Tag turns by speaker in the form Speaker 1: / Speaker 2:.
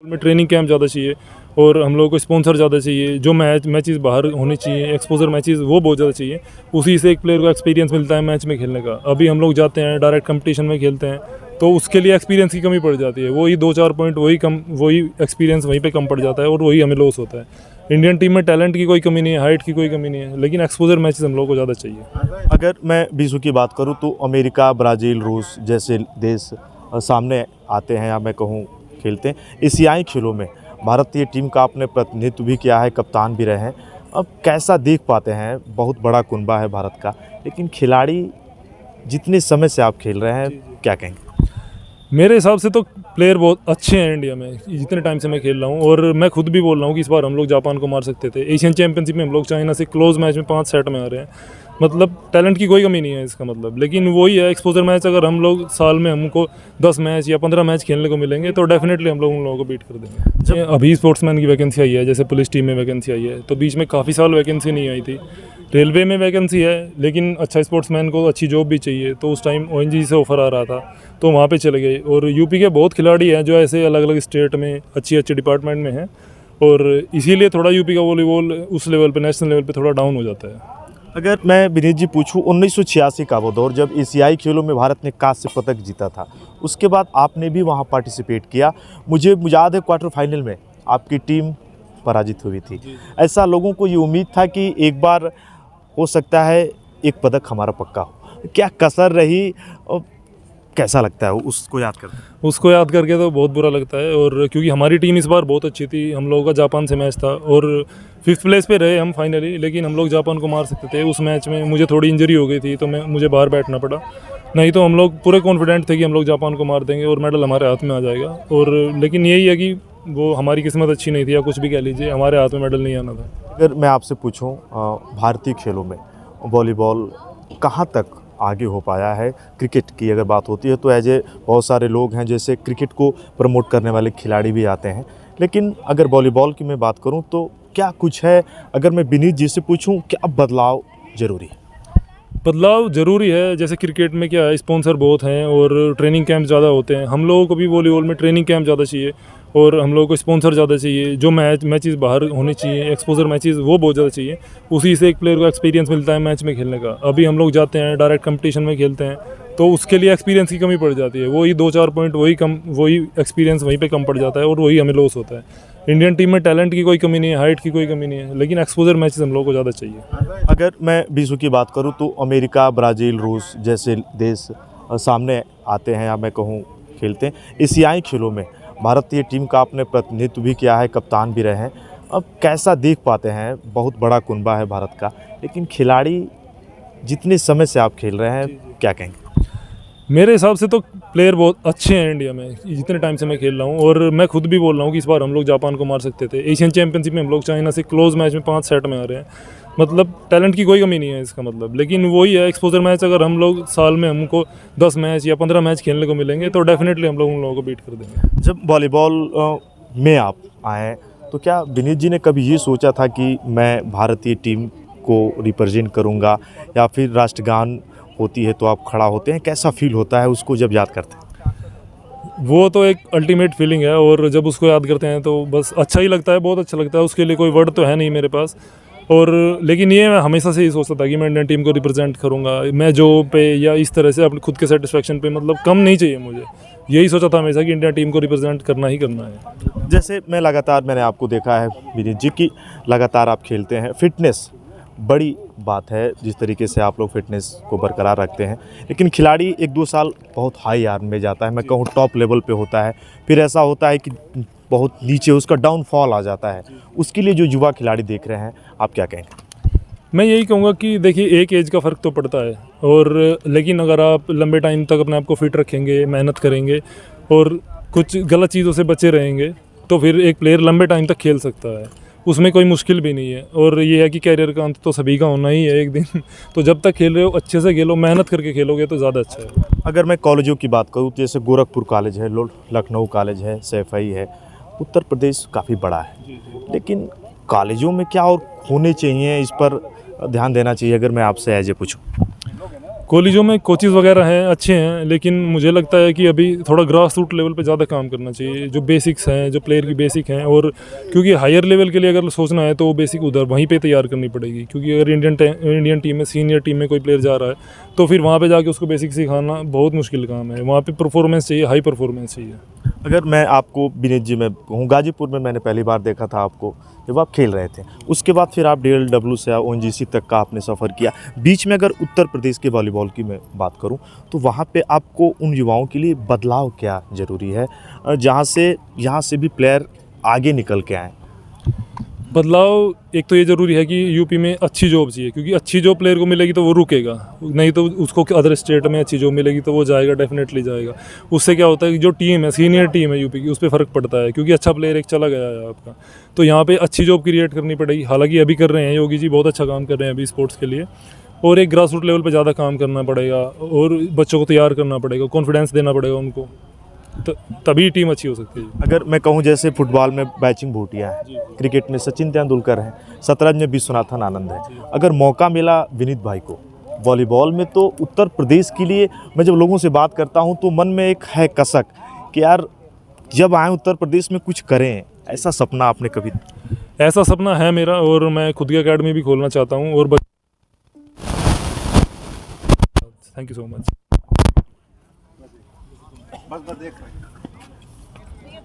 Speaker 1: में training camp ज़्यादा चाहिए और हम लोगों को स्पॉन्सर ज़्यादा चाहिए। जो मैचेस बाहर होने चाहिए, एक्सपोजर मैचेस वो बहुत ज़्यादा चाहिए। उसी से एक प्लेयर को एक्सपीरियंस मिलता है मैच में खेलने का। अभी हम लोग जाते हैं डायरेक्ट कंपटीशन में खेलते हैं तो उसके लिए एक्सपीरियंस की कमी पड़ जाती है। वही 2-4 पॉइंट वही एक्सपीरियंस वहीं पे कम पड़ जाता है और वही हमें लॉस होता है। इंडियन टीम में टैलेंट की कोई कमी नहीं है, हाइट की कोई कमी नहीं है, लेकिन एक्सपोजर मैचेस हम लोगों को ज़्यादा चाहिए।
Speaker 2: अगर मैं विश्व की बात करूं तो अमेरिका, ब्राज़ील, रूस जैसे देश सामने आते हैं या मैं कहूं खेलते हैं। एशियाई खेलों में भारतीय टीम का आपने प्रतिनिधित्व भी किया है, कप्तान भी रहे हैं। अब कैसा देख पाते हैं, बहुत बड़ा कुनबा है भारत का, लेकिन खिलाड़ी जितने समय से आप खेल रहे हैं क्या कहेंगे?
Speaker 1: मेरे हिसाब से तो प्लेयर बहुत अच्छे हैं इंडिया में, जितने टाइम से मैं खेल रहा हूँ। और मैं खुद भी बोल रहा हूँ कि इस बार हम लोग जापान को मार सकते थे। एशियन चैंपियनशिप में हम लोग चाइना से क्लोज मैच में 5 सेट में आ रहे हैं। मतलब टैलेंट की कोई कमी नहीं है इसका मतलब। लेकिन वही है, एक्सपोजर मैच अगर हम लोग साल में हमको 10 मैच या 15 मैच खेलने को मिलेंगे तो डेफिनेटली हम लोग उन लोगों को बीट कर देंगे। जब अभी स्पोर्ट्समैन की वैकेंसी आई है, जैसे पुलिस टीम में वैकेंसी आई है, तो बीच में काफ़ी साल वैकेंसी नहीं आई थी। रेलवे में वैकेंसी है, लेकिन अच्छा स्पोर्ट्समैन को अच्छी जॉब भी चाहिए, तो उस टाइम ओएनजीसी से ऑफर आ रहा था तो वहाँ पे चले गए। और यूपी के बहुत खिलाड़ी हैं जो ऐसे अलग अलग स्टेट में अच्छे डिपार्टमेंट में हैं, और इसीलिए थोड़ा यूपी का वॉलीबॉल उस लेवल पे, नेशनल लेवल पे थोड़ा डाउन हो जाता है।
Speaker 2: अगर मैं विनीत जी पूछूं, 1986 का वो दौर जब एशियाई खेलों में भारत ने कांस्य पदक जीता था, उसके बाद आपने भी वहाँ पार्टिसिपेट किया। मुझे याद है क्वार्टर फाइनल में आपकी टीम पराजित हुई थी। ऐसा लोगों को ये उम्मीद था कि एक बार हो सकता है एक पदक हमारा पक्का हो। क्या कसर रही और कैसा लगता है उसको याद करके?
Speaker 1: उसको याद करके तो बहुत बुरा लगता है, और क्योंकि हमारी टीम इस बार बहुत अच्छी थी। हम लोगों का जापान से मैच था और 5th प्लेस पे रहे हम फाइनली, लेकिन हम लोग जापान को मार सकते थे। उस मैच में मुझे थोड़ी इंजरी हो गई थी तो मुझे बाहर बैठना पड़ा, नहीं तो हम लोग पूरे कॉन्फिडेंट थे कि हम लोग जापान को मार देंगे और मेडल हमारे हाथ में आ जाएगा। और लेकिन यही है कि वो हमारी किस्मत अच्छी नहीं थी, या कुछ भी कह लीजिए, हमारे हाथ में मेडल नहीं आना था।
Speaker 2: अगर मैं आपसे पूछूं, भारतीय खेलों में वॉलीबॉल कहाँ तक आगे हो पाया है? क्रिकेट की अगर बात होती है तो बहुत सारे लोग हैं जैसे क्रिकेट को प्रमोट करने वाले खिलाड़ी भी आते हैं, लेकिन अगर वॉलीबॉल की मैं बात करूं तो क्या कुछ है? अगर मैं विनीत जी से पूछूं, क्या बदलाव ज़रूरी है?
Speaker 1: बदलाव ज़रूरी है। जैसे क्रिकेट में क्या है, स्पॉन्सर बहुत हैं और ट्रेनिंग कैंप ज़्यादा होते हैं। हम लोगों को भी वॉलीबॉल में ट्रेनिंग कैंप ज़्यादा चाहिए और हम लोगों को स्पॉन्सर ज़्यादा चाहिए। जो मैचेस बाहर होने चाहिए, एक्सपोजर मैचेस वो बहुत ज़्यादा चाहिए। उसी से एक प्लेयर को एक्सपीरियंस मिलता है मैच में खेलने का। अभी हम लोग जाते हैं डायरेक्ट कंपटीशन में खेलते हैं तो उसके लिए एक्सपीरियंस की कमी पड़ जाती है। वही 2-4 पॉइंट वही एक्सपीरियंस वहीं पे कम पड़ जाता है और वही हमें लॉस होता है। इंडियन टीम में टैलेंट की कोई कमी नहीं है, हाइट की कोई कमी नहीं है, लेकिन एक्सपोजर मैचेस हम लोगों को ज़्यादा चाहिए।
Speaker 2: अगर मैं विश्व की बात करूं तो अमेरिका, ब्राज़ील, रूस जैसे देश सामने आते हैं या मैं कहूं खेलते हैं। एशियाई खेलों में भारतीय टीम का आपने प्रतिनिधित्व भी किया है, कप्तान भी रहे हैं। अब कैसा देख पाते हैं, बहुत बड़ा कुनबा है भारत का, लेकिन खिलाड़ी जितने समय से आप खेल रहे हैं क्या कहेंगे?
Speaker 1: मेरे हिसाब से तो प्लेयर बहुत अच्छे हैं इंडिया में, जितने टाइम से मैं खेल रहा हूँ। और मैं खुद भी बोल रहा हूँ कि इस बार हम लोग जापान को मार सकते थे। एशियन चैंपियनशिप में हम लोग चाइना से क्लोज मैच में 5 सेट में आ रहे हैं। मतलब टैलेंट की कोई कमी नहीं है इसका मतलब। लेकिन वही है, एक्सपोजर मैच अगर हम लोग साल में हमको 10 मैच या 15 मैच खेलने को मिलेंगे तो डेफिनेटली हम लोग उन लोगों को बीट कर देंगे।
Speaker 2: जब वॉलीबॉल में आप आए तो क्या विनीत जी ने कभी ये सोचा था कि मैं भारतीय टीम को रिप्रेजेंट करूँगा, या फिर राष्ट्रगान होती है तो आप खड़ा होते हैं, कैसा फील होता है उसको जब याद करते हैं?
Speaker 1: वो तो एक अल्टीमेट फीलिंग है, और जब उसको याद करते हैं तो बस अच्छा ही लगता है, बहुत अच्छा लगता है। उसके लिए कोई वर्ड तो है नहीं मेरे पास। और लेकिन ये मैं हमेशा से ही सोचता था कि मैं इंडियन टीम को रिप्रेजेंट करूंगा। मैं जॉब पे या इस तरह से अपने खुद के सेटिस्फेक्शन पे मतलब कम नहीं चाहिए मुझे। यही सोचा था हमेशा कि इंडियन टीम को रिप्रेजेंट करना ही करना है।
Speaker 2: जैसे मैंने आपको देखा है विनीत जी की लगातार आप खेलते हैं, फिटनेस बड़ी बात है, जिस तरीके से आप लोग फिटनेस को बरकरार रखते हैं। लेकिन खिलाड़ी 1-2 साल बहुत हाई आर्म में जाता है, मैं कहूँ टॉप लेवल पे होता है, फिर ऐसा होता है कि बहुत नीचे उसका डाउनफॉल आ जाता है। उसके लिए जो युवा खिलाड़ी देख रहे हैं, आप क्या कहेंगे?
Speaker 1: मैं यही कहूँगा कि देखिए, एक एज का फ़र्क तो पड़ता है, और लेकिन अगर आप लंबे टाइम तक अपने आप को फिट रखेंगे, मेहनत करेंगे और कुछ गलत चीज़ों से बचे रहेंगे तो फिर एक प्लेयर लंबे टाइम तक खेल सकता है। उसमें कोई मुश्किल भी नहीं है। और ये है कि कैरियर का अंत तो सभी का होना ही है एक दिन। तो जब तक खेल रहे हो अच्छे से खेलो, मेहनत करके खेलोगे तो ज़्यादा अच्छा है।
Speaker 2: अगर मैं कॉलेजों की बात करूँ तो जैसे गोरखपुर कॉलेज है, लखनऊ कॉलेज है, सैफई है, उत्तर प्रदेश काफ़ी बड़ा है, लेकिन कॉलेजों में क्या और होने चाहिए, इस पर ध्यान देना चाहिए अगर मैं आपसे एज ए पूछूँ?
Speaker 1: कॉलेजों में कोचेज़ वगैरह हैं, अच्छे हैं, लेकिन मुझे लगता है कि अभी थोड़ा ग्रास रूट लेवल पे ज़्यादा काम करना चाहिए। जो बेसिक्स हैं, जो प्लेयर की बेसिक हैं, और क्योंकि हायर लेवल के लिए अगर सोचना है तो वो बेसिक उधर वहीं पे तैयार करनी पड़ेगी। क्योंकि अगर इंडियन टीम में, सीनियर टीम में कोई प्लेयर जा रहा है तो फिर वहाँ पे जाके उसको बेसिक सिखाना बहुत मुश्किल काम है। वहाँ पे परफॉर्मेंस चाहिए, हाई परफॉर्मेंस चाहिए।
Speaker 2: अगर मैं आपको विनीत जी मैं कहूँ, गाजीपुर में मैंने पहली बार देखा था आपको जब आप खेल रहे थे, उसके बाद फिर आप DLW से ONGC तक का आपने सफ़र किया। बीच में अगर उत्तर प्रदेश के वॉलीबॉल की मैं बात करूं तो वहां पे आपको उन युवाओं के लिए बदलाव क्या ज़रूरी है जहां से यहाँ से भी प्लेयर आगे निकल के आए?
Speaker 1: बदलाव एक तो ये ज़रूरी है कि यूपी में अच्छी जॉब चाहिए, क्योंकि अच्छी जॉब प्लेयर को मिलेगी तो वो रुकेगा, नहीं तो उसको अदर स्टेट में अच्छी जॉब मिलेगी तो वो जाएगा, डेफिनेटली जाएगा। उससे क्या होता है कि जो टीम है, सीनियर टीम है यूपी की, उस पर फ़र्क पड़ता है, क्योंकि अच्छा प्लेयर एक चला गया है आपका। तो यहाँ पे अच्छी जॉब क्रिएट करनी पड़ेगी। हालांकि अभी कर रहे हैं, योगी जी बहुत अच्छा काम कर रहे हैं अभी स्पोर्ट्स के लिए, और एक ग्रास रूट लेवल पर ज़्यादा काम करना पड़ेगा और बच्चों को तैयार करना पड़ेगा, कॉन्फिडेंस देना पड़ेगा उनको, तभी टीम अच्छी हो सकती है।
Speaker 2: अगर मैं कहूँ जैसे फुटबॉल में बैचिंग भूटिया है, क्रिकेट में सचिन तेंदुलकर हैं, शतरंज में विश्वनाथन आनंद है, अगर मौका मिला विनीत भाई को वॉलीबॉल में, तो उत्तर प्रदेश के लिए मैं जब लोगों से बात करता हूँ तो मन में एक है कसक कि यार जब आए उत्तर प्रदेश में कुछ करें, ऐसा सपना आपने कभी?
Speaker 1: ऐसा सपना है मेरा, और मैं खुद की अकेडमी भी खोलना चाहता हूँ। और थैंक यू सो मच।